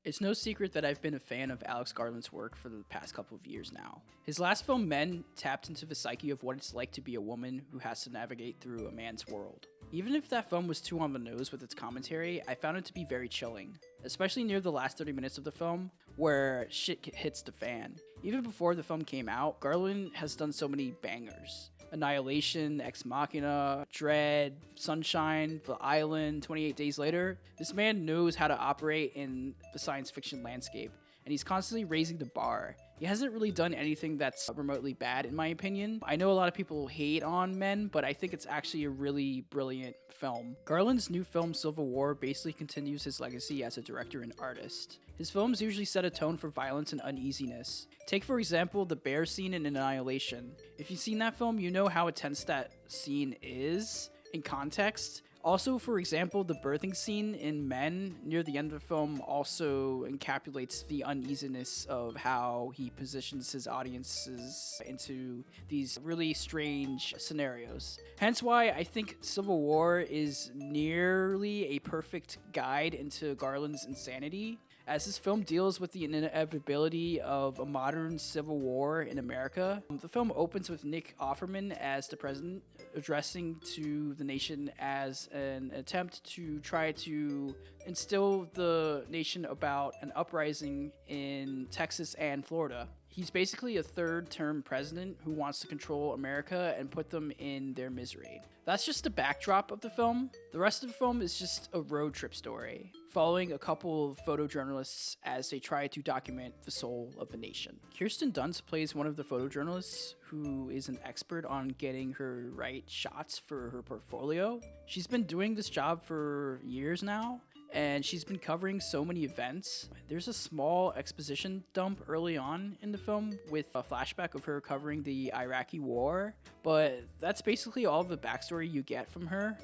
It's no secret that I've been a fan of Alex Garland's work for the past couple of years now. His last film, Men, tapped into the psyche of what it's like to be a woman who has to navigate through a man's world. Even if that film was too on the nose with its commentary, I found it to be very chilling, especially near the last 30 minutes of the film, where shit hits the fan. Even before the film came out, Garland has done so many bangers. Annihilation, Ex Machina, Dread, Sunshine, The Island, 28 Days Later. This man knows how to operate in the science fiction landscape, and he's constantly raising the bar. He hasn't really done anything that's remotely bad, in my opinion. I know a lot of people hate on Men, but I think it's actually a really brilliant film. Garland's new film, Civil War, basically continues his legacy as a director and artist. His films usually set a tone for violence and uneasiness. Take, for example, the bear scene in Annihilation. If you've seen that film, you know how intense that scene is in context. Also, for example, the birthing scene in Men near the end of the film also encapsulates the uneasiness of how he positions his audiences into these really strange scenarios. Hence why I think Civil War is nearly a perfect guide into Garland's insanity, as this film deals with the inevitability of a modern civil war in America. The film opens with Nick Offerman as the president, addressing to the nation as an attempt to try to instill the nation about an uprising in Texas and Florida. He's basically a third-term president who wants to control America and put them in their misery. That's just the backdrop of the film. The rest of the film is just a road trip story, following a couple of photojournalists as they try to document the soul of the nation. Kirsten Dunst plays one of the photojournalists who is an expert on getting her right shots for her portfolio. She's been doing this job for years now, and she's been covering so many events. There's a small exposition dump early on in the film with a flashback of her covering the Iraqi war, but that's basically all the backstory you get from her.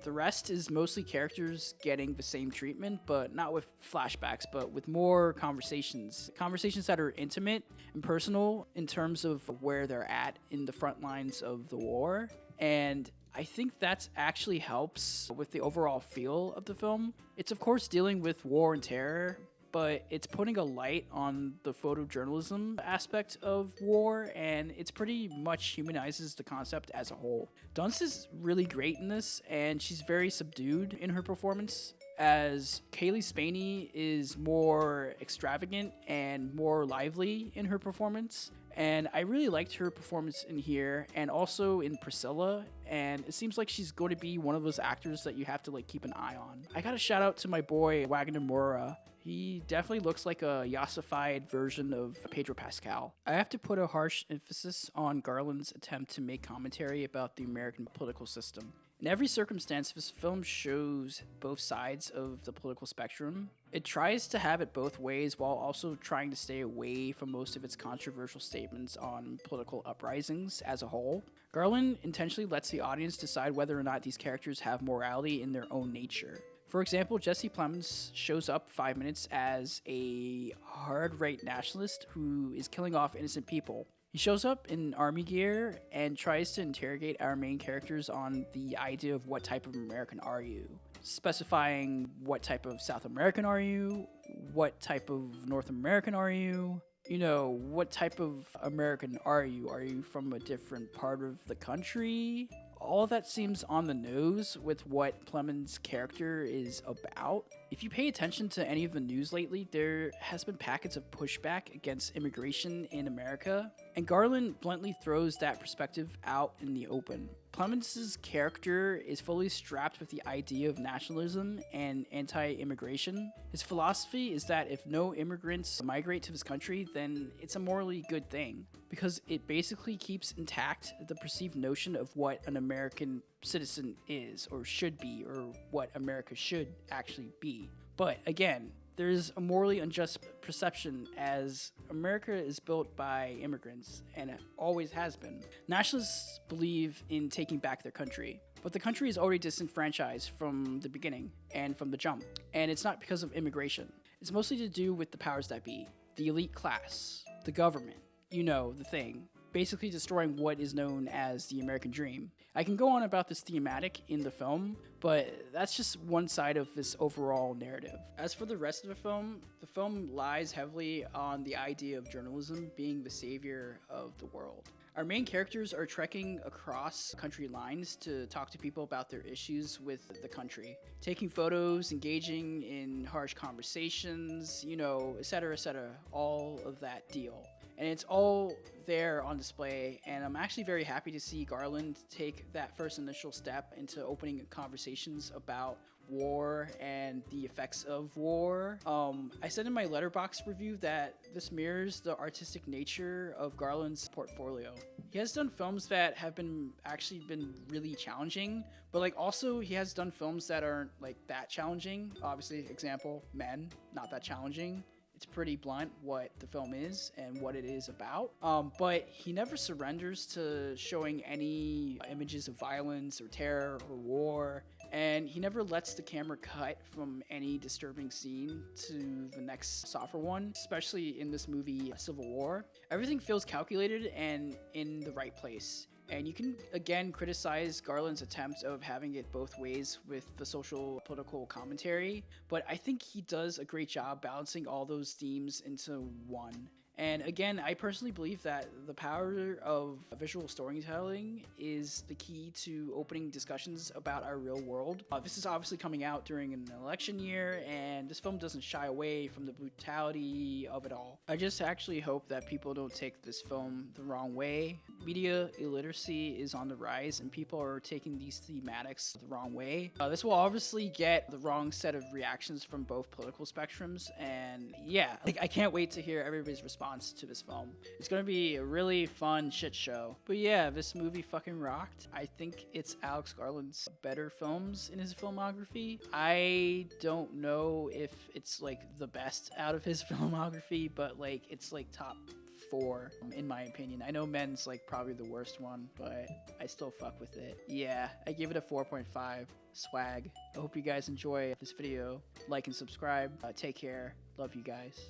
The rest is mostly characters getting the same treatment, but not with flashbacks, but with more conversations. Conversations that are intimate and personal in terms of where they're at in the front lines of the war. And I think that actually helps with the overall feel of the film. It's of course dealing with war and terror, but it's putting a light on the photojournalism aspect of war, and it's pretty much humanizes the concept as a whole. Dunst is really great in this, and she's very subdued in her performance, as Kaylee Spaney is more extravagant and more lively in her performance. And I really liked her performance in here and also in Priscilla. And it seems like she's going to be one of those actors that you have to keep an eye on. I got a shout out to my boy Wagner Moura. He definitely looks like a yassified version of Pedro Pascal. I have to put a harsh emphasis on Garland's attempt to make commentary about the American political system. In every circumstance, this film shows both sides of the political spectrum. It tries to have it both ways while also trying to stay away from most of its controversial statements on political uprisings as a whole. Garland intentionally lets the audience decide whether or not these characters have morality in their own nature. For example, Jesse Plemons shows up 5 minutes as a hard-right nationalist who is killing off innocent people. He shows up in army gear and tries to interrogate our main characters on the idea of what type of American are you, specifying what type of South American are you, what type of North American are you, what type of American are you? Are you from a different part of the country? All of that seems on the nose with what Plemons' character is about. If you pay attention to any of the news lately, there has been packets of pushback against immigration in America, and Garland bluntly throws that perspective out in the open. Plemons' character is fully strapped with the idea of nationalism and anti-immigration. His philosophy is that if no immigrants migrate to this country, then it's a morally good thing, because it basically keeps intact the perceived notion of what an American citizen is or should be, or what America should actually be. But again, there's a morally unjust perception, as America is built by immigrants, and it always has been. Nationalists believe in taking back their country, but the country is already disenfranchised from the beginning and from the jump. And it's not because of immigration. It's mostly to do with the powers that be, the elite class, the government, the thing. basically destroying what is known as the American dream. I can go on about this thematic in the film, but that's just one side of this overall narrative. As for the rest of the film lies heavily on the idea of journalism being the savior of the world. Our main characters are trekking across country lines to talk to people about their issues with the country, taking photos, engaging in harsh conversations, etc., all of that deal. And it's all there on display, and I'm actually very happy to see Garland take that first initial step into opening conversations about war and the effects of war. I said in my Letterboxd review that this mirrors the artistic nature of Garland's portfolio. He has done films that have been really challenging, but also he has done films that aren't that challenging. Obviously, example, Men, not that challenging. It's pretty blunt what the film is and what it is about. But he never surrenders to showing any images of violence or terror or war. And he never lets the camera cut from any disturbing scene to the next softer one, especially in this movie, Civil War. Everything feels calculated and in the right place. And you can, again, criticize Garland's attempt of having it both ways with the social political commentary, but I think he does a great job balancing all those themes into one. And again, I personally believe that the power of visual storytelling is the key to opening discussions about our real world. This is obviously coming out during an election year, and this film doesn't shy away from the brutality of it all. I just actually hope that people don't take this film the wrong way. Media illiteracy is on the rise, and people are taking these thematics the wrong way. This will obviously get the wrong set of reactions from both political spectrums, and yeah, I can't wait to hear everybody's response to this film. It's gonna be a really fun shit show. But yeah, this movie fucking rocked. I think it's Alex Garland's better films in his filmography. I don't know if it's the best out of his filmography, but it's top 4 in my opinion. I know Men's probably the worst one, but I still fuck with it. Yeah, I give it a 4.5. Swag. I hope you guys enjoy this video. Like and subscribe. Take care. Love you guys.